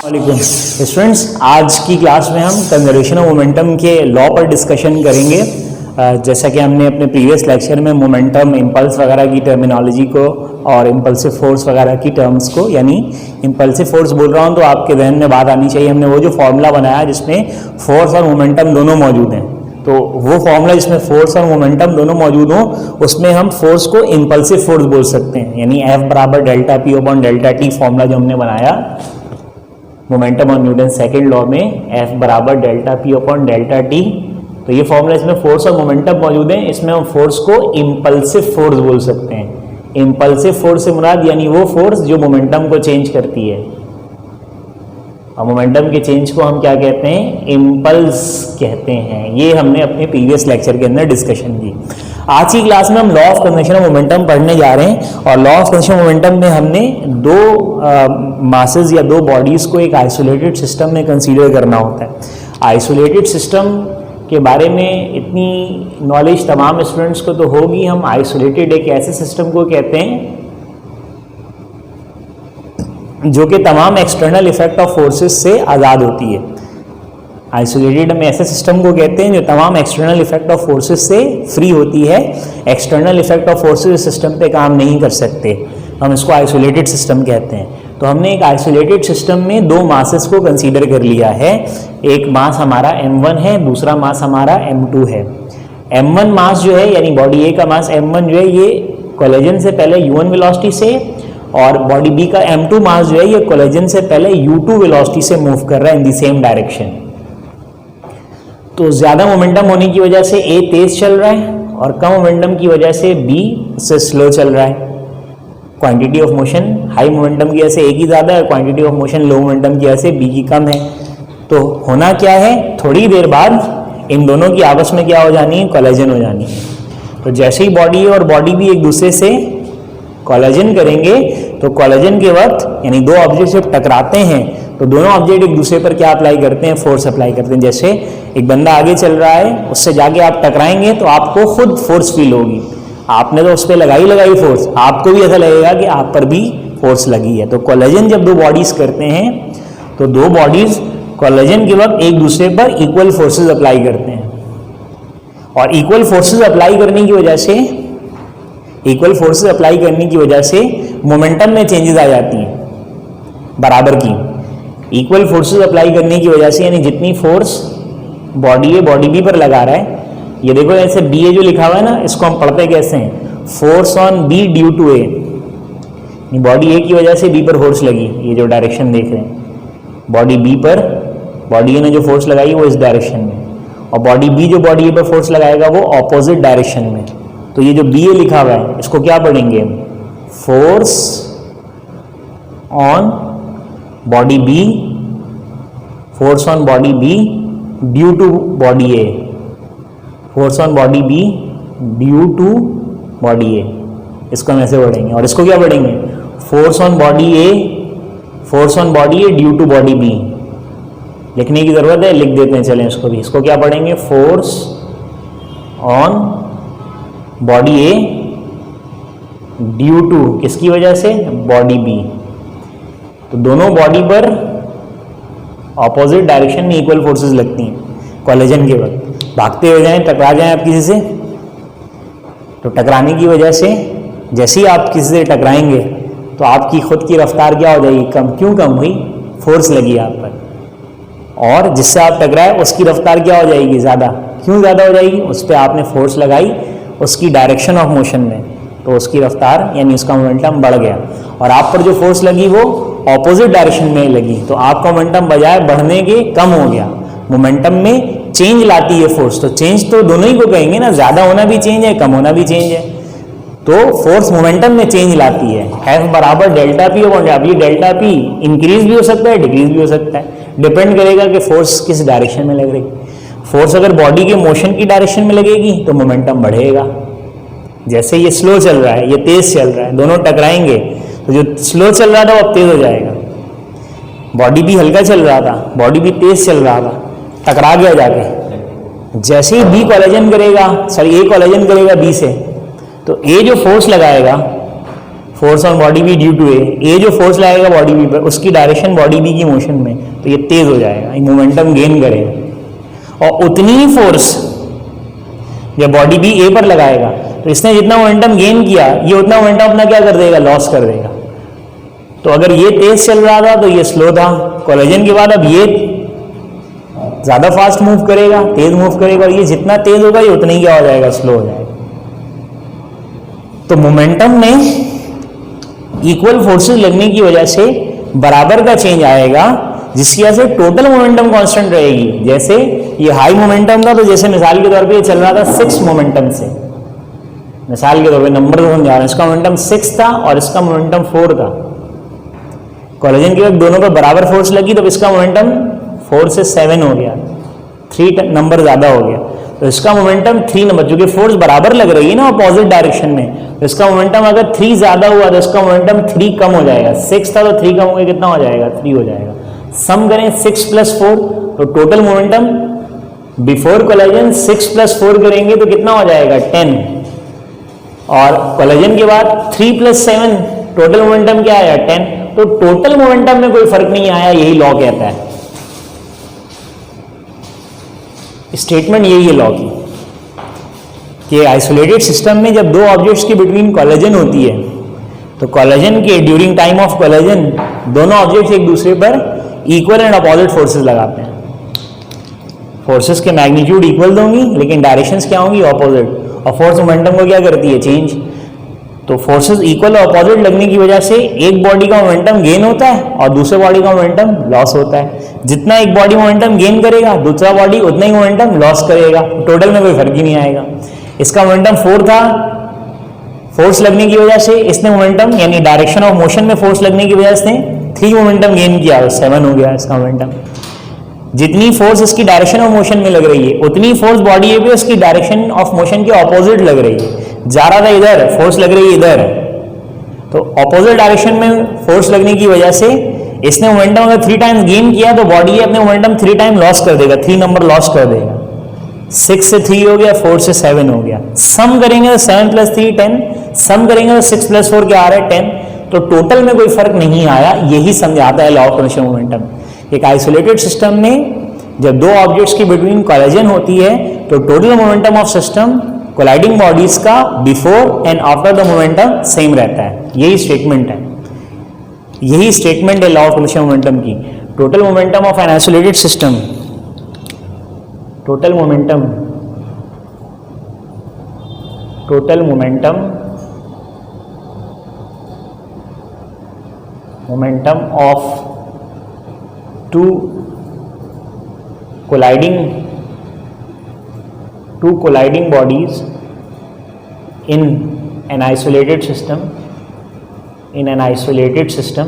वालेकुम स्टूडेंट्स, आज की क्लास में हम कंजर्वेशन ऑफ मोमेंटम के लॉ पर डिस्कशन करेंगे। जैसा कि हमने अपने प्रीवियस लेक्चर में मोमेंटम, इम्पल्स वगैरह की टर्मिनोलॉजी को और इम्पल्सिव फोर्स वगैरह की टर्म्स को, यानी इम्पल्सिव फोर्स बोल रहा हूँ तो आपके जहन में बात आनी चाहिए, हमने वो जो फॉर्मूला बनाया जिसमें फोर्स और मोमेंटम दोनों मौजूद हैं, तो वो फॉर्मूला जिसमें फोर्स और मोमेंटम दोनों मौजूद हों उसमें हम फोर्स को इम्पल्सिव फोर्स बोल सकते हैं। यानी F बराबर delta P upon delta T formula जो हमने बनाया मोमेंटम और न्यूटन सेकेंड लॉ में, F बराबर delta P upon delta T, तो ये फॉर्मूला इसमें फोर्स और मोमेंटम मौजूद है। इसमें हम फोर्स को इम्पल्सिव फोर्स बोल सकते हैं। इम्पल्सिव फोर्स से मुराद यानी वो फोर्स जो मोमेंटम को चेंज करती है, और मोमेंटम के चेंज को हम क्या कहते हैं? इम्पल्स कहते हैं। ये हमने अपने प्रीवियस लेक्चर के अंदर डिस्कशन की। आज की क्लास में हम law of conservation of momentum पढ़ने जा रहे हैं, और law of conservation of momentum में हमने दो मासेस या दो बॉडीज को एक आइसोलेटेड सिस्टम में कंसीडर करना होता है। आइसोलेटेड सिस्टम के बारे में इतनी नॉलेज तमाम स्टूडेंट्स को तो होगी। हम आइसोलेटेड एक ऐसे सिस्टम को कहते हैं जो कि तमाम एक्सटर्नल इफेक्ट ऑफ फोर्सेस से आज़ाद होती है। आइसोलेटेड हम ऐसे सिस्टम को कहते हैं जो तमाम एक्सटर्नल इफेक्ट ऑफ फोर्सेस से फ्री होती है। External effect of forces system पे काम नहीं कर सकते, हम इसको आइसोलेटेड सिस्टम कहते हैं। तो हमने एक आइसोलेटेड सिस्टम में दो मासेस को कंसीडर कर लिया है। एक मास हमारा m1 है, दूसरा मास हमारा m2 है। m1 मास जो है यानी बॉडी ए का मास m1 जो है ये कोलिजन से पहले u1 वेलोसिटी से, और बॉडी बी का m2 मास जो है ये कोलिजन से पहले u2 वेलोसिटी से मूव कर रहा है इन दी सेम डायरेक्शन। तो ज़्यादा मोमेंटम होने की वजह से ए तेज चल रहा है और कम मोमेंटम की वजह से बी से स्लो चल रहा है। Quantity of motion high momentum की वजह से ए की ज़्यादा है, quantity of motion low momentum की वजह से बी की कम है। तो होना क्या है, थोड़ी देर बाद इन दोनों की आपस में क्या हो जानी है? कोलिजन हो जानी है। तो जैसे ही बॉडी और बॉडी भी एक दूसरे से कोलिजन करेंगे तो कोलिजन के वक्त यानी दो ऑब्जेक्ट जब टकराते हैं तो दोनों ऑब्जेक्ट एक दूसरे पर क्या अप्लाई करते हैं? फोर्स अप्लाई करते हैं। जैसे एक बंदा आगे चल रहा है, उससे जाके आप टकराएंगे तो आपको खुद फोर्स फील होगी। आपने तो उस पर लगाई फोर्स, आपको भी ऐसा लगेगा कि आप पर भी फोर्स लगी है। तो कोलिजन जब दो बॉडीज करते हैं तो दो बॉडीज कोलिजन के वक्त एक दूसरे पर इक्वल फोर्सेस अप्लाई करते हैं, और इक्वल फोर्सेस अप्लाई करने की वजह से मोमेंटम में चेंजेस आ जाती हैं बराबर की। इक्वल फोर्सेस अप्लाई करने की वजह से यानी जितनी force body A body B पर लगा रहा है, ये देखो ऐसे बी ए जो लिखा हुआ है ना, इसको हम पढ़ते कैसे हैं? Force on B due to A. Body A की वजह से बी पर फोर्स लगी, ये जो डायरेक्शन देख रहे हैं, बॉडी बी पर बॉडी ए ने जो फोर्स लगाई वो इस डायरेक्शन में, और बॉडी बी जो बॉडी ए पर फोर्स लगाएगा वो ऑपोजिट डायरेक्शन में। तो ये जो बी ए लिखा हुआ है इसको क्या पढ़ेंगे? Force on body B, force on body B due to body A, force on body B due to body A, इसको हम ऐसे पढ़ेंगे। और इसको क्या पढ़ेंगे? Force on body A due to body B. लिखने की जरूरत है, लिख देते हैं, चलें इसको भी। इसको क्या पढ़ेंगे? Force on body A due to किसकी वजह से? Body B. तो दोनों बॉडी पर ऑपोजिट डायरेक्शन में इक्वल फोर्सेस लगती हैं कोलिजन के वक्त। भागते हो जाएं, टकरा जाएं आप किसी से, तो टकराने की वजह से जैसे ही आप किसी से टकराएंगे तो आपकी खुद की रफ्तार क्या हो जाएगी? कम। क्यों कम हुई? फोर्स लगी आप पर, और जिससे आप टकराए उसकी रफ्तार क्या हो जाएगी? ज़्यादा। क्यों ज़्यादा हो जाएगी? उस पर आपने फोर्स लगाई उसकी डायरेक्शन ऑफ मोशन में, तो उसकी रफ्तार यानी उसका मोमेंटम बढ़ गया। और आप पर जो फोर्स लगी वो ऑपोजिट डायरेक्शन में लगी, तो आपका मोमेंटम बजाय बढ़ने के कम हो गया। मोमेंटम में चेंज लाती है फोर्स, तो चेंज तो दोनों ही को कहेंगे ना, ज़्यादा होना भी चेंज है, कम होना भी चेंज है। तो फोर्स मोमेंटम में चेंज लाती है। F बराबर डेल्टा पी अपॉन, अब ये डेल्टा पी इंक्रीज भी हो सकता है, डिक्रीज भी हो सकता है, डिपेंड करेगा कि फोर्स किस डायरेक्शन में लग रही। फोर्स अगर बॉडी के मोशन की डायरेक्शन में लगेगी तो मोमेंटम बढ़ेगा। जैसे ये स्लो चल रहा है, ये तेज चल रहा है, दोनों टकराएंगे तो जो स्लो चल रहा था वो अब तेज हो जाएगा। बॉडी भी हल्का चल रहा था, बॉडी भी तेज चल रहा था, टकरा गया जाके। जैसे ही बी कोलिजन करेगा, सॉरी ए कोलिजन करेगा बी से, तो ए जो force force on body B due to A जो फोर्स लगाएगा बॉडी बी पर उसकी डायरेक्शन बॉडी बी की मोशन में, तो ये तेज हो जाएगा, मोमेंटम गेन करेगा। और उतनी ही फोर्स जब बॉडी बी ए पर लगाएगा तो इसने जितना मोमेंटम गेन किया ये उतना मोमेंटम अपना क्या कर देगा, लॉस कर देगा। तो अगर ये तेज चल रहा था तो ये स्लो था, कोलिजन के बाद अब ये ज्यादा फास्ट मूव करेगा, तेज मूव करेगा, और ये जितना तेज होगा ये उतना ही क्या हो जाएगा, स्लो हो जाएगा। तो मोमेंटम में इक्वल फोर्सेस लगने की वजह से बराबर का चेंज आएगा, जिसकी वजह से टोटल मोमेंटम कांस्टेंट रहेगी। जैसे ये हाई मोमेंटम था, तो जैसे मिसाल के तौर पे ये चल रहा था 6 मोमेंटम से, मिसाल के तौर पे नंबर समझा रहा हूं, इसका मोमेंटम 6 था और इसका मोमेंटम 4 था। कोलिजन के वक्त दोनों पर बराबर फोर्स लगी तो इसका मोमेंटम 4 से 7 हो गया, 3 नंबर ज्यादा हो गया। तो इसका मोमेंटम 3 नंबर, क्योंकि फोर्स बराबर लग रही है ना अपोजिट डायरेक्शन में, तो इसका मोमेंटम अगर 3 ज्यादा हुआ तो इसका मोमेंटम 3 कम हो जाएगा। 6 था तो 3 कम हो गया, कितना हो जाएगा, 3 हो जाएगा। सम करें 6 + 4, तो टोटल मोमेंटम बिफोर कोलिजन 6 + 4 करेंगे तो कितना हो जाएगा, 10। और कोलिजन के बाद 3 + 7 टोटल मोमेंटम क्या आया, 10। तो टोटल मोमेंटम में कोई फर्क नहीं आया, यही लॉ कहता है। स्टेटमेंट यही है लॉ की कि आइसोलेटेड सिस्टम में जब दो ऑब्जेक्ट्स के बिटवीन कोलिजन होती है तो कोलिजन के ड्यूरिंग टाइम ऑफ कोलिजन दोनों ऑब्जेक्ट्स एक दूसरे पर इक्वल एंड अपोजिट फोर्सेस लगाते हैं। फोर्सेस के मैग्नीट्यूड इक्वल होंगी लेकिन डायरेक्शंस क्या होंगी, अपोजिट। और फोर्स मोमेंटम को क्या करती है, चेंज। तो फोर्सेस इक्वल और अपोजिट लगने की वजह से एक बॉडी का मोमेंटम गेन होता है और दूसरे बॉडी का मोमेंटम लॉस होता है। जितना एक बॉडी मोमेंटम गेन करेगा दूसरा बॉडी उतना ही मोमेंटम लॉस करेगा, टोटल में कोई फर्क ही नहीं आएगा। इसका मोमेंटम 4 था, फोर्स लगने की वजह से इसने मोमेंटम यानी डायरेक्शन ऑफ मोशन में फोर्स लगने की वजह से 3 मोमेंटम गेन किया, 7 हो गया इसका मोमेंटम। जितनी फोर्स इसकी डायरेक्शन ऑफ मोशन में लग रही है उतनी फोर्स बॉडी ए पे उसकी डायरेक्शन ऑफ मोशन के ऑपोजिट लग रही है। जा रहा था इधर, फोर्स लग रही है इधर, तो ऑपोजिट डायरेक्शन में फोर्स लगने की वजह से इसने मोमेंटम अगर 3 टाइम्स गेन किया तो बॉडी अपने मोमेंटम 3 टाइम लॉस कर देगा, 3 नंबर लॉस कर देगा। 6 से 3 हो गया, 4 से 7 हो गया। सम करेंगे तो 7 + 3 10, सम करेंगे तो 6 + 4 क्या आ रहा है, 10। तो टोटल में कोई फर्क नहीं आया, यही समझाता है लॉ ऑफ पोटेंशियल मोमेंटम। एक आइसोलेटेड सिस्टम में जब दो ऑब्जेक्ट्स की बिटवीन कोलिजन होती है तो total momentum of system colliding bodies का before and after the momentum same रहता है। यही स्टेटमेंट है, यही स्टेटमेंट है लॉ ऑफ पोटेंशियल मोमेंटम की। Total momentum of an isolated system, total momentum of two colliding bodies in an isolated system,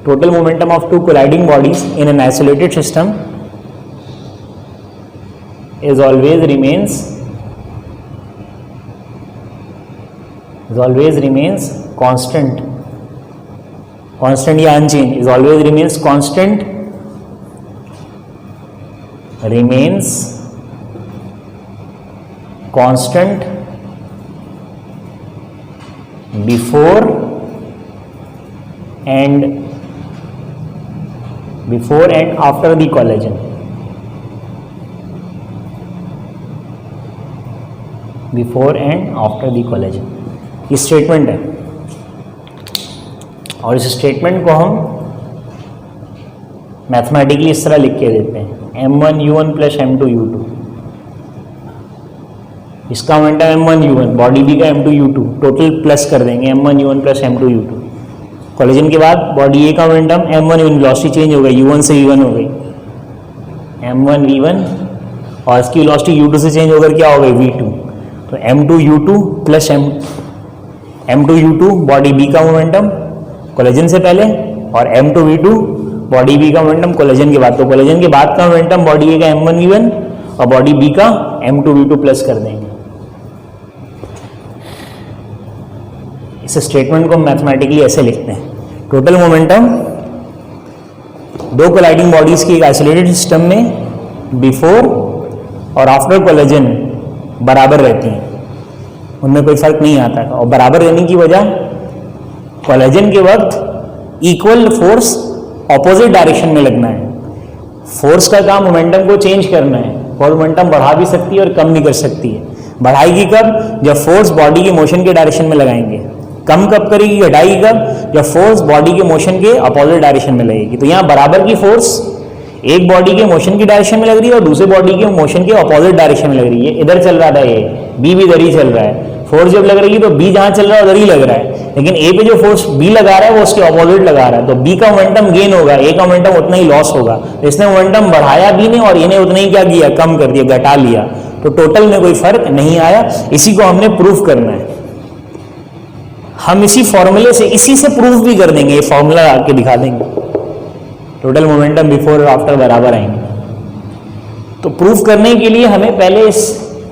total momentum of two colliding bodies in an isolated system is always remains constant या unchanged, is always remains constant, before and after the collision. Before and after the collision, ये statement है। और इस statement को हम mathematically इस तरह लिख के देते हैं, m1u1 + m2u2। इसका मोमेंटम m1u1, बॉडी बी का m2u2, टोटल प्लस कर देंगे m1u1 + m2u2। कोलिजन के बाद बॉडी ए का मोमेंटम m1u1, वेलोसिटी चेंज हो गई, u1 से v1 हो गई, m1v1, और इसकी वेलोसिटी u2 से चेंज होकर क्या हो गई, v2। तो m2u2 + m2u2 बॉडी बी का मोमेंटम कोलिजन से पहले, और m2v2 बॉडी बी का मोमेंटम कोलिजन के बाद। तो कोलिजन के बाद का मोमेंटम बॉडी ए का m1v1 और बॉडी बी का m2v2 प्लस कर देंगे। इस स्टेटमेंट को मैथमेटिकली ऐसे लिखते हैं, टोटल मोमेंटम दो कोलाइडिंग बॉडीज की एक आइसोलेटेड सिस्टम में बिफोर और आफ्टर कोलिजन बराबर रहती हैं। उनमें कोई फर्क नहीं आता था। और बराबर रहने की वजह, कोलिजन के वक्त इक्वल फोर्स ऑपोजिट डायरेक्शन में लगना है। फोर्स का काम मोमेंटम को चेंज करना है, और मोमेंटम बढ़ा भी सकती है और कम भी कर सकती है। बढ़ाएगी कब? जब फोर्स बॉडी के मोशन के डायरेक्शन में लगाएंगे। कम कब करेगी, घटाएगी कब? जब फोर्स बॉडी के मोशन के अपोजिट डायरेक्शन में लगेगी। तो यहाँ बराबर की फोर्स एक बॉडी के मोशन की डायरेक्शन में लग रही है और दूसरे बॉडी के मोशन के अपोजिट डायरेक्शन में लग रही है। इधर चल रहा था ए, बी भी इधर ही चल रहा है। फोर्स जब लग रही है तो बी जहां चल रहा है उधर ही लग रहा है, लेकिन ए पे जो फोर्स बी लगा रहा है वो उसके अपोजिट लगा रहा है। तो बी का मोमेंटम गेन होगा, ए का मोमेंटम उतना ही लॉस होगा। तो इसने मोमेंटम बढ़ाया बी ने और ए ने उतना ही क्या किया, कम कर दिया, घटा लिया। तो टोटल में कोई फर्क नहीं आया। इसी को हमने प्रूफ करना है। हम इसी फॉर्मूले से, इसी से प्रूफ भी कर देंगे, ये फॉर्मूला आके दिखा देंगे। टोटल मोमेंटम बिफोर और आफ्टर बराबर आएंगे। तो प्रूफ करने के लिए हमें पहले इस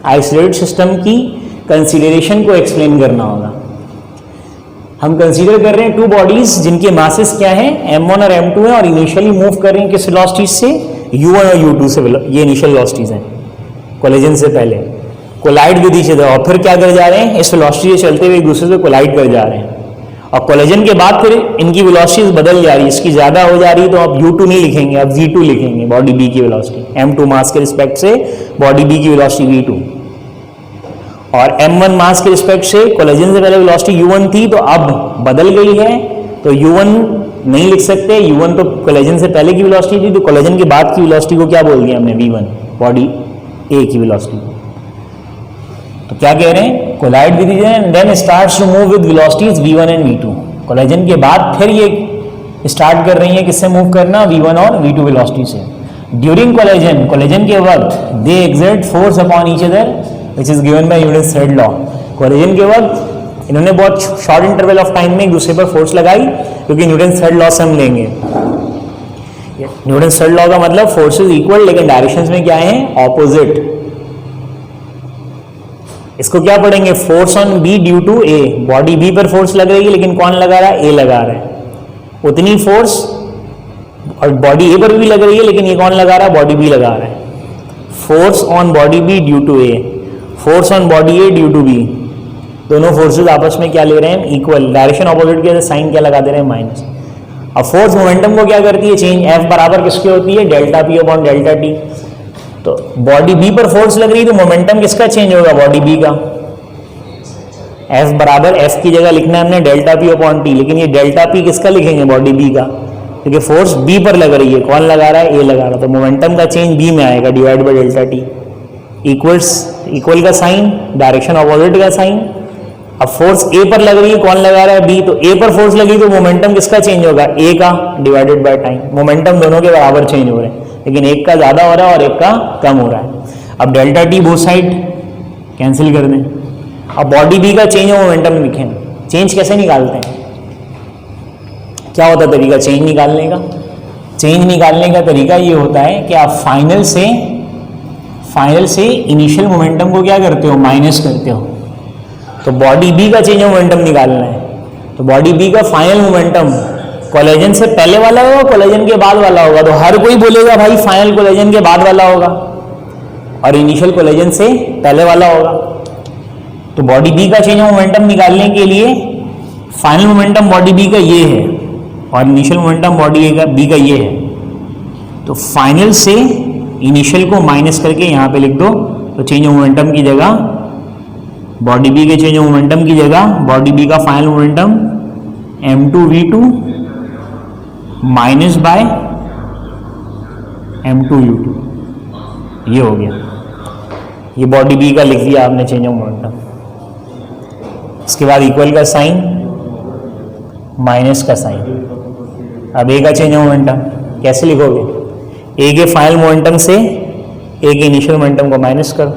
आइसोलेटेड सिस्टम की कंसीडरेशन को एक्सप्लेन करना होगा। हम कंसीडर कर रहे हैं टू बॉडीज जिनके मासेस क्या है, m1 और m2 है, और इनिशियली मूव कर रहे हैं किस वेलोसिटीज से, u1 और u2 से। ये इनिशियल वेलोसिटीज हैं कोलिजन से पहले, कोलाइड विधि से। और फिर क्या कर जा रहे हैं, इस वेलोसिटी से चलते हुए एक दूसरे से कोलाइड कर जा रहे हैं। और कोलिजन के बाद फिर इनकी वेलोसिटीज बदल जा रही है, इसकी ज्यादा हो जा रही है तो अब u2 नहीं लिखेंगे, अब v2 लिखेंगे, बॉडी b की वेलोसिटी। m2 मास के रिस्पेक्ट से बॉडी b की वेलोसिटी v2, और m1 मास के रिस्पेक्ट से कोलिजन से पहले वेलोसिटी u1 थी, तो अब बदल गई है। तो u1 नहीं लिख सकते, u1 तो कोलिजन से पहले की वेलोसिटी थी, तो कोलिजन के बाद की वेलोसिटी को क्या बोल दिया हमने, v1, बॉडी a की वेलोसिटी। तो क्या कह रहे हैं, कोलाइड विधि then starts to move with velocities v1 and v2। Collision के बाद फिर ये स्टार्ट कर रही है किससे मूव करना, v1 और v2 वेलोसिटी से। ड्यूरिंग कोलिजन, कोलिजन के वक्त they exert force upon each other which is given by Newton's third law. Collision के वक्त इन्होंने बहुत शॉर्ट इंटरवल ऑफ टाइम में एक दूसरे पर फोर्स लगाई, क्योंकि न्यूटन्स थर्ड लॉ से हम लेंगे। न्यूटन्स थर्ड लॉ का मतलब फोर्सेस इक्वल लेकिन डायरेक्शंस में क्या है, ऑपोजिट। इसको क्या पढ़ेंगे, force on B due to A. Body B पर फोर्स लग रही है लेकिन कौन लगा रहा है, ए लगा रहा है। उतनी फोर्स और बॉडी ए पर भी लग रही है लेकिन ये कौन लगा रहा है, बॉडी बी लगा रहा है। Force on body B due to A, force on body A due to B. दोनों फोर्सेज आपस में क्या ले रहे हैं, इक्वल। डायरेक्शन ऑपोजिट के साइन क्या लगा दे रहे हैं, माइनस। अब फोर्स मोमेंटम को क्या करती है, चेंज। एफ बराबर किसके होती है, delta P upon delta T. तो बॉडी बी पर फोर्स लग रही है तो मोमेंटम किसका चेंज होगा, बॉडी बी का। एफ बराबर, एफ की जगह लिखना है हमने डेल्टा पी अपॉन टी, लेकिन ये डेल्टा पी किसका लिखेंगे, बॉडी बी का, क्योंकि फोर्स बी पर लग रही है। कौन लगा रहा है, ए लगा रहा है। तो मोमेंटम का चेंज बी में आएगा, divide by delta T. Equals, equal का साइन, डायरेक्शन ऑपोजिट का साइन। अब फोर्स ए पर लग रही है, कौन लगा रहा है, बी। तो ए पर फोर्स लगी तो मोमेंटम किसका चेंज होगा, ए का, डिवाइडेड बाय टाइम। मोमेंटम दोनों के बराबर चेंज हो रहे हैं, लेकिन एक का ज्यादा हो रहा है और एक का कम हो रहा है। अब delta T both side cancel कर दें। अब बॉडी बी का चेंज और मोमेंटम लिखें। चेंज कैसे निकालते हैं, क्या होता है तरीका चेंज निकालने का? चेंज निकालने का तरीका ये होता है कि आप फाइनल से इनिशियल मोमेंटम को क्या करते हो, माइनस करते हो। तो बॉडी बी का चेंज मोमेंटम निकालना है, तो बॉडी बी का फाइनल मोमेंटम कोलिजन से पहले वाला होगा, कोलिजन के बाद वाला होगा। तो हर कोई बोलेगा भाई फाइनल कोलिजन के बाद वाला होगा और इनिशियल कोलिजन से पहले वाला होगा। तो बॉडी बी का चेंज मोमेंटम निकालने के लिए फाइनल मोमेंटम बॉडी बी का ये है और इनिशियल मोमेंटम बॉडी बी का ये है। तो फाइनल से इनिशियल को माइनस करके यहाँ पे लिख दो, तो चेंज मोमेंटम की जगह बॉडी बी के चेंज मोमेंटम की जगह बॉडी बी का final momentum m2v2 minus by m2u2, ये हो गया। ये बॉडी बी का लिख दिया आपने चेंज ऑफ मोमेंटम। इसके बाद इक्वल का साइन, माइनस का साइन। अब ए का चेंज ऑफ मोमेंटम कैसे लिखोगे, ए के फाइनल मोमेंटम से ए के इनिशियल मोमेंटम को माइनस करो,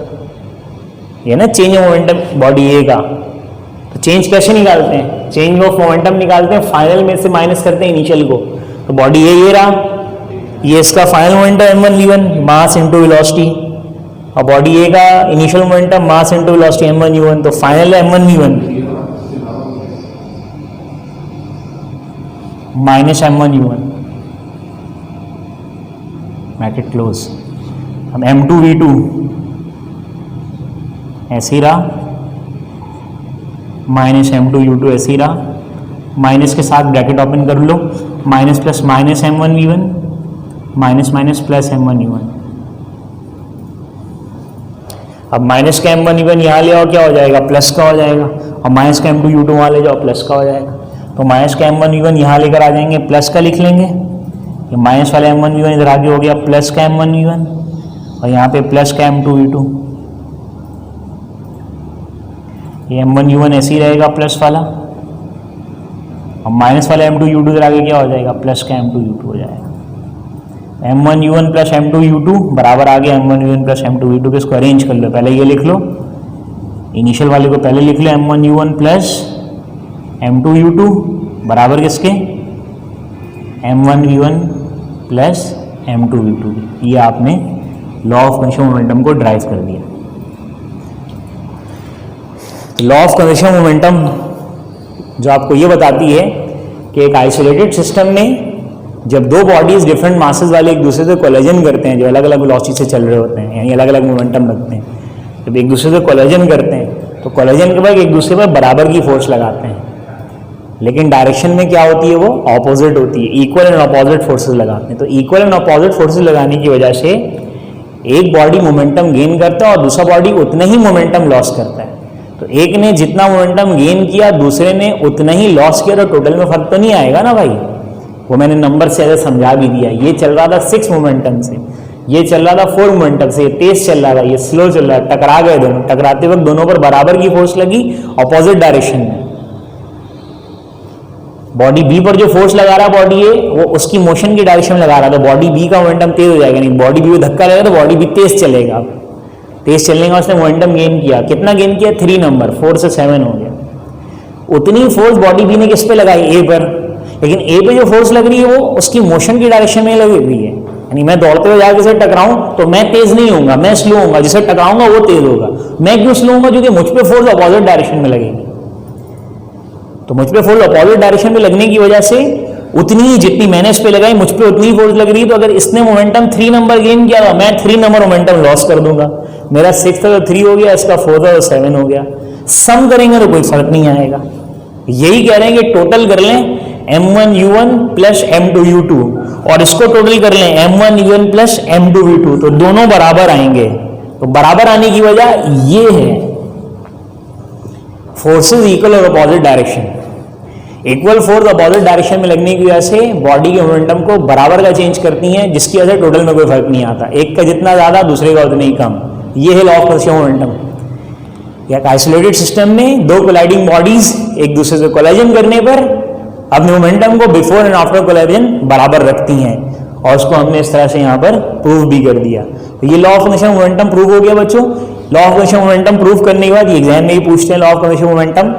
ये ना चेंज ऑफ मोमेंटम बॉडी ए का। तो चेंज कैसे निकालते हैं, चेंज ऑफ मोमेंटम निकालते हैं फाइनल में से माइनस करते हैं इनिशियल को। तो बॉडी ए ये रहा, ये इसका final momentum m1v1 mass into velocity, और बॉडी ए का initial momentum mass into velocity m1u1। तो final m1v1 minus m1u1, bracket close. अब m2v2 ऐसे ही रहा, माइनस M2U2 ऐसे ही रहा, माइनस के साथ ब्रैकेट ओपन कर लो, minus plus minus M1V1 minus minus plus M1U1। अब माइनस का M1U1 यहाँ ले आओ, क्या हो जाएगा, प्लस का हो जाएगा, और माइनस का M2U2 वहाँ ले जाओ, प्लस का हो जाएगा। तो माइनस का M1U1 यहाँ लेकर आ जाएंगे, प्लस का लिख लेंगे, ये माइनस वाला M1U1 इधर आगे हो गया प्लस का M1U1, और यहाँ पे प्लस का M2U2, ये M1U1 ऐसे ही रहेगा प्लस वाला, और माइनस वाला M2U2 इधर आगे क्या हो जाएगा, प्लस का M2U2 हो जाएगा। M1U1 प्लस M2U2 बराबर आ गया M1U1 प्लस M2U2 के, इसको अरेंज कर लो, पहले ये लिख लो, इनिशियल वाले को पहले लिख लो, M1U1 प्लस M2U2 बराबर किसके, M1V1 प्लस M2V2। ये आपने लॉ ऑफ कन्वर्जेंस मोमेंटम को ड्राइव कर दिया। लॉ ऑफ कन्वर्जेंस मोमेंटम जो आपको ये बताती है कि एक आइसोलेटेड सिस्टम में जब दो बॉडीज डिफरेंट मासेस वाले एक दूसरे से कोलिजन करते हैं, जो अलग अलग वेलोसिटी से चल रहे होते हैं, यानी अलग अलग मोमेंटम रखते हैं, जब एक दूसरे से कोलिजन करते हैं तो कोलिजन के बाद एक दूसरे पर बराबर की फोर्स लगाते हैं, लेकिन डायरेक्शन में क्या होती है, वो ऑपोजिट होती है, इक्वल एंड ऑपोजिट फोर्सेस लगाते हैं। तो इक्वल एंड ऑपोजिट फोर्सेस लगाने की वजह से एक बॉडी मोमेंटम गेन करता है और दूसरा बॉडी उतना ही मोमेंटम लॉस करता है। तो एक ने जितना मोमेंटम गेन किया दूसरे ने उतना ही लॉस किया, तो टोटल में फर्क तो नहीं आएगा ना भाई। वो मैंने नंबर से ऐसे समझा भी दिया। ये चल रहा था 6 मोमेंटम से, ये चल रहा था 4 मोमेंटम से, ये तेज चल रहा था, ये स्लो चल रहा है, टकरा गए दोनों, टकराते वक्त दोनों पर बराबर की फोर्स लगी ऑपोजिट डायरेक्शन में। बॉडी बी पर जो फोर्स लगा रहा बॉडी ए, वो उसकी मोशन की डायरेक्शन में लगा रहा था, बॉडी बी का मोमेंटम तेज हो जाएगा, नहीं बॉडी बी में धक्का लगेगा तो बॉडी बी तेज चलेगा। तेज चलने का उसने मोमेंटम गेन किया, कितना गेन किया, 3 नंबर, 4 से 7 हो गया। उतनी फोर्स बॉडी बी ने किस पे लगाई, ए पर, लेकिन ए पे जो फोर्स लग रही है वो उसकी मोशन की डायरेक्शन में लगी हुई है, यानी मैं दौड़ते हुए जाकर जिसे टकराऊं तो मैं तेज नहीं होऊंगा, मैं स्लो होऊंगा, जिसे टकराऊंगा वो तेज होगा। मैं क्यों स्लो होऊंगा, क्योंकि मुझ पे फोर्स अपोजिट डायरेक्शन में लगेगी। तो मुझ पे फोर्स अपोजिट डायरेक्शन में लगने की वजह से उतनी ही जितनी मैंने इस पे लगाई मुझ पे उतनी ही फोर्स लग रही है। तो अगर इसने मोमेंटम 3 नंबर गेन किया तो मैं 3 नंबर मोमेंटम लॉस कर दूंगा। मेरा 6 था तो 3 हो गया, इसका 4 था तो 7 हो गया। सम करेंगे तो कोई फर्क नहीं आएगा। यही कह रहे हैं कि टोटल कर लें M1U1 प्लस M2U2 और इसको टोटल कर लें M1U1 प्लस M2V2, तो दोनों बराबर आएंगे। तो बराबर आने की वजह ये है, फोर्सेस इक्वल और opposite direction. Equal force opposite direction में लगने की वजह से बॉडी के मोमेंटम को बराबर का चेंज करती हैं, जिसकी वजह से टोटल में कोई फर्क नहीं आता। एक का जितना ज्यादा दूसरे का उतना ही कम। ये है लॉ ऑफ कन्वर्जेंस मोमेंटम। एक आइसोलेटेड सिस्टम में दो कोलाइडिंग बॉडीज एक दूसरे से कोलाइजन करने पर अपने मोमेंटम को बिफोर एंड आफ्टर कोलाइजन बराबर रखती हैं, और उसको हमने इस तरह से यहाँ पर प्रूव भी कर दिया। तो ये law of convergence momentum prove हो गया बच्चों। Law of convergence momentum prove करने के बाद एग्जाम में ही पूछते हैं लॉ ऑफ कन्वर्जेंस मोमेंटम।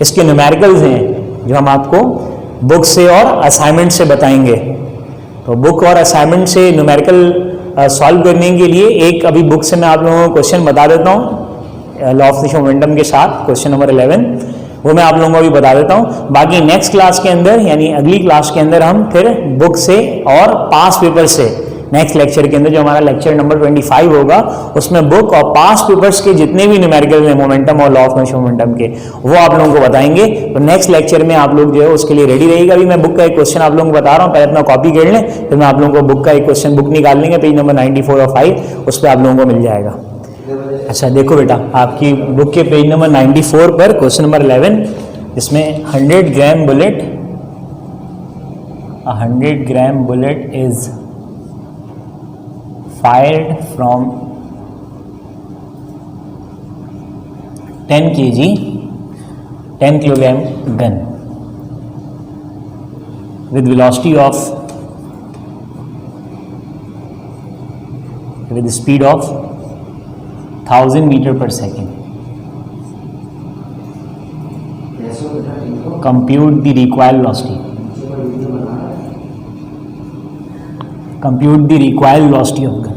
इसके न्यूमेरिकल्स हैं जो हम आपको बुक से और असाइनमेंट से बताएंगे। तो बुक और असाइनमेंट से न्यूमेरिकल सॉल्व करने के लिए एक अभी बुक से मैं आप लोगों को क्वेश्चन बता देता हूँ लॉ ऑफ कन्वर्जेंस मोमेंटम के साथ, क्वेश्चन नंबर 11 वो मैं आप लोगों को अभी बता देता हूँ। बाकी नेक्स्ट क्लास के अंदर यानी अगली क्लास के अंदर हम फिर बुक से और पास पेपर से नेक्स्ट लेक्चर के अंदर जो हमारा लेक्चर नंबर 25 होगा उसमें बुक और पास पेपर्स के जितने भी न्यूमेरिकल हैं मोमेंटम और लॉ ऑफ कन्वर्जेंस मोमेंटम के वो आप लोगों को बताएंगे। तो नेक्स्ट लेक्चर में आप लोग जो है उसके लिए रेडी रहिएगा। अभी मैं बुक का एक क्वेश्चन आप लोगों को बता रहा हूँ, पहले अपना कॉपी कर लें, फिर मैं आप लोगों को बुक का एक क्वेश्चन बुक निकाल लेंगे पेज नंबर 94 और 5 उस पर आप लोगों को मिल जाएगा। अच्छा देखो बेटा, आपकी बुक के पेज नंबर 94 पर क्वेश्चन नंबर 11 इसमें 100 gram bullet, 100 gram bullet is fired from 10 kg 10 kilogram gun with velocity of with the speed of 1000 meter per second. Compute the required velocity. Compute the required velocity of gun.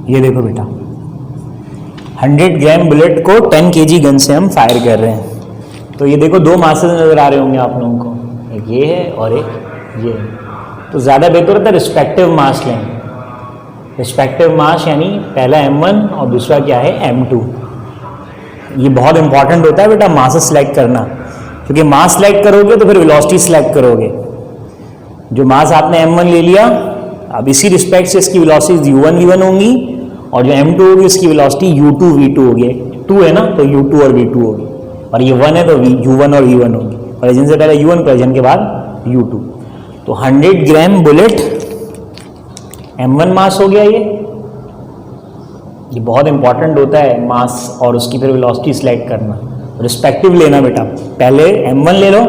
ये देखो बेटा, 100 gram bullet को 10 kg gun से हम fire कर रहे हैं। तो ये देखो दो मासेस नजर आ रहे होंगे आप लोगों को, एक ये है और एक ये है। तो ज़्यादा बेहतर होता है रिस्पेक्टिव मास लें। रिस्पेक्टिव मास यानी पहला m1 और दूसरा क्या है m2। ये बहुत इंपॉर्टेंट होता है बेटा मास सिलेक्ट करना, क्योंकि मास सिलेक्ट करोगे तो फिर वेलोसिटी सिलेक्ट करोगे। जो मास आपने m1 ले लिया, अब इसी रिस्पेक्ट से इसकी वेलोसिटी u1 v1 होंगी, और जो m2 होगी उसकी वेलोसिटी u2 v2 होगी। 2 है ना, तो u2 और v2 होगी, और ये 1 है तो u1 और v1 होगी। कोलिजन से पहले u1, कोलिजन के बाद u2। तो 100 ग्राम बुलेट m1 मास हो गया। ये बहुत इंपॉर्टेंट होता है मास और उसकी फिर वेलोसिटी सिलेक्ट करना, रिस्पेक्टिव लेना बेटा। पहले m1 ले लो,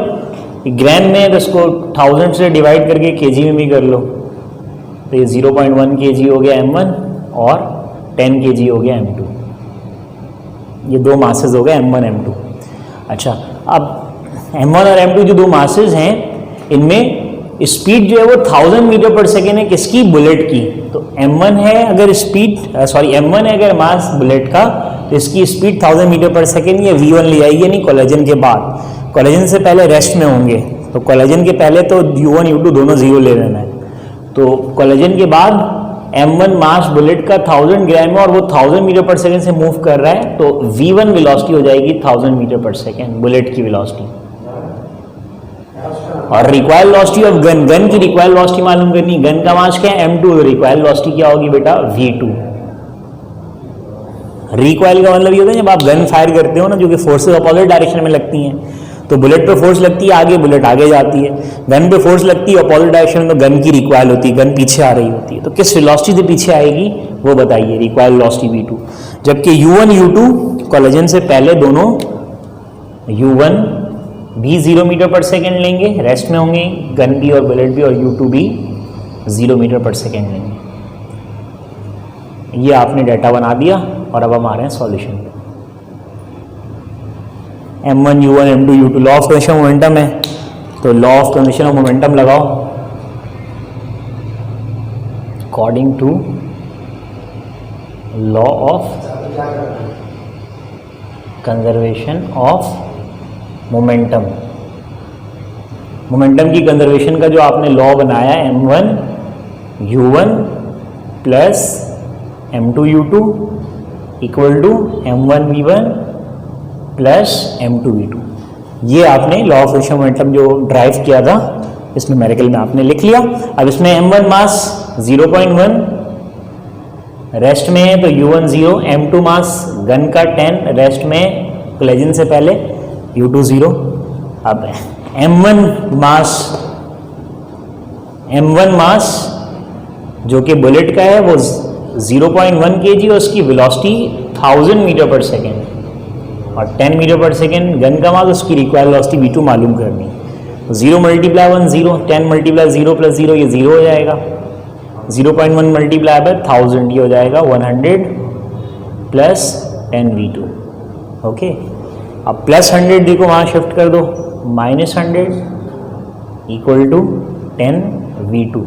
ग्राम में तो इसको 1000 से डिवाइड करके केजी में भी कर लो, तो ये 0.1 kg हो गया m1 और 10 kg हो गया m2। ये दो मासेस हो गए m1 m2। अच्छा, अब m1 और m2 जो दो मासेस हैं, इनमें स्पीड जो है वो 1000 मीटर पर सेकेंड है किसकी, बुलेट की। तो m1 है अगर स्पीड m1 है अगर मास बुलेट का, तो इसकी स्पीड 1000 मीटर पर सेकेंड ये v1 ले आएगी, यानी कोलिजन के बाद। कोलिजन से पहले रेस्ट में होंगे, तो कोलिजन के पहले तो u1 u2 दोनों 0 ले लेना है। तो कोलिजन के बाद m1 मास बुलेट का 1000 ग्राम है और वो 1000 मीटर पर सेकेंड से मूव कर रहा है, तो v1 वेलोसिटी हो जाएगी 1000 मीटर पर सेकेंड, बुलेट की वेलोसिटी। और required velocity of gun, gun की रिक्वायर्ड वेलोसिटी मालूम करनी। गन का मास क्या है, m2, रिक्वायर्ड वेलोसिटी क्या होगी बेटा, v2। रिक्वायल का मतलब ये होता है जब आप गन फायर करते हो ना, जो कि फोर्सेस अपोजिट डायरेक्शन में लगती हैं, तो बुलेट पे फोर्स लगती है आगे, बुलेट आगे जाती है। गन पे फोर्स लगती है अपोजिट डायरेक्शन में, तो गन की रिक्वायल होती है, गन पीछे आ रही होती है। तो किस वेलोसिटी से पीछे आएगी वो बताइए, रिक्वायर्ड वेलोसिटी v2। जबकि u1 u2 कोलिजन से पहले दोनों u1 भी 0 मीटर पर सेकेंड लेंगे, रेस्ट में होंगे गन भी और बुलेट भी, और u2 भी 0 मीटर पर सेकेंड लेंगे। ये आपने डाटा बना दिया और अब हम आ रहे हैं सॉल्यूशन पे। m1 u1 m2 u2 law of conservation of momentum है, तो law of conservation of momentum लगाओ। According to law of conservation of momentum, momentum की कंजर्वेशन का जो आपने लॉ बनाया m1 u1 plus m2 u2 equal to m1 v1 plus m2 v2। ये आपने लॉ ऑफ कंजर्वेशन मोमेंटम जो drive किया था इस न्यूमेरिकल में आपने लिख लिया। अब इसमें m1 मास 0.1 रेस्ट में है, तो u1 0, m2 मास गन का 10 रेस्ट में कोलिजन से पहले, u2 0। अब m1 मास जो कि बुलेट का है वो 0.1 kg और उसकी वेलोसिटी 1000 मीटर पर सेकेंड, और 10 मीटर पर सेकेंड गन का मास, उसकी रिक्वायर्ड वेलोसिटी v2 मालूम करनी। 0 मल्टीप्लाई 1 0, 10 मल्टीप्लाई 0 प्लस 0 ये 0 हो जाएगा, 0.1 मल्टीप्लाई बाय 1000 ये हो जाएगा 100 प्लस 10 v2। ओके, अब प्लस 100 देखो वहाँ शिफ्ट कर दो, -100 इक्वल टू 10 v2,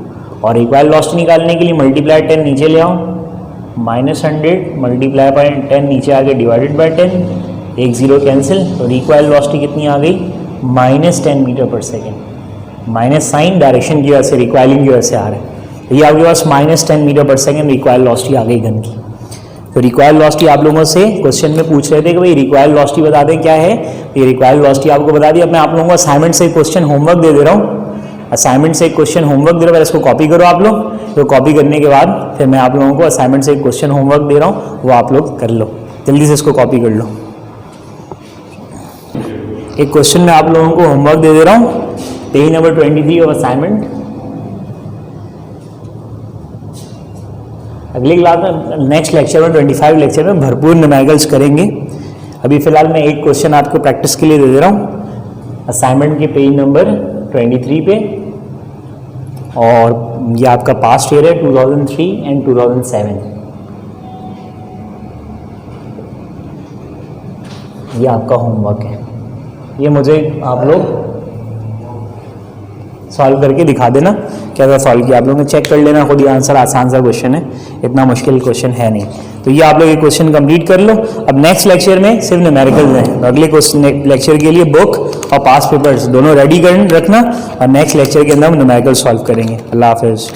और रिक्वायर्ड वेलोसिटी निकालने के लिए मल्टीप्लाई 10 नीचे ले आओ, -100 मल्टीप्लाई बाय 10 नीचे आ गए डिवाइडेड बाय 10, 1 0 कैंसिल, तो रिक्वायर्ड वेलोसिटी कितनी आ गई, -10 मीटर पर सेकेंड। माइनस साइन डायरेक्शन की वजह से, रिक्वायरिंग की वजह से आ रहा है, तो ये आपके पास -10 मीटर पर सेकेंड रिक्वायर्ड वेलोसिटी आ गई गन की। तो रिक्वायर्ड वेलोसिटी आप लोगों से क्वेश्चन में पूछ रहे थे कि भाई रिक्वायर्ड वेलोसिटी बता दें क्या है, ये रिक्वायर्ड वेलोसिटी आपको बता दी। अब मैं आप लोगों को असाइनमेंट से एक क्वेश्चन होमवर्क दे रहा हूँ, असाइनमेंट से एक क्वेश्चन होमवर्क दे रहा हूँ, इसको कॉपी करो आप लोग। तो कॉपी करने के बाद फिर मैं आप लोगों को असाइनमेंट से एक क्वेश्चन होमवर्क दे रहा हूँ, वो आप लोग कर लो, जल्दी से इसको कॉपी कर लो। एक क्वेश्चन मैं आप लोगों को होमवर्क दे रहा हूँ, पेज नंबर 23 ऑफ असाइनमेंट। अगले क्लास में, नेक्स्ट लेक्चर में 25 लेक्चर में भरपूर न्यूमेरिकल्स करेंगे। अभी फिलहाल मैं एक क्वेश्चन आपको प्रैक्टिस के लिए दे रहा हूँ असाइनमेंट के पेज नंबर 23 पे, और ये आपका पास्ट ईयर है 2003 एंड 2007। ये आपका होमवर्क है, ये मुझे आप लोग सॉल्व करके दिखा देना क्या क्या सॉल्व किया, आप लोगों ने चेक कर लेना खुद ही आंसर, आसान सा क्वेश्चन है, इतना मुश्किल क्वेश्चन है नहीं। तो ये आप लोग ये क्वेश्चन कंप्लीट कर लो। अब नेक्स्ट लेक्चर में सिर्फ न्यूमेरिकल्स हैं, तो अगले क्वेश्चन लेक्चर के लिए बुक और पास पेपर्स दोनों रेडी कर रखना, और नेक्स्ट लेक्चर के अंदर हम न्यूमेरिकल सॉल्व करेंगे। अल्लाह हाफिज़।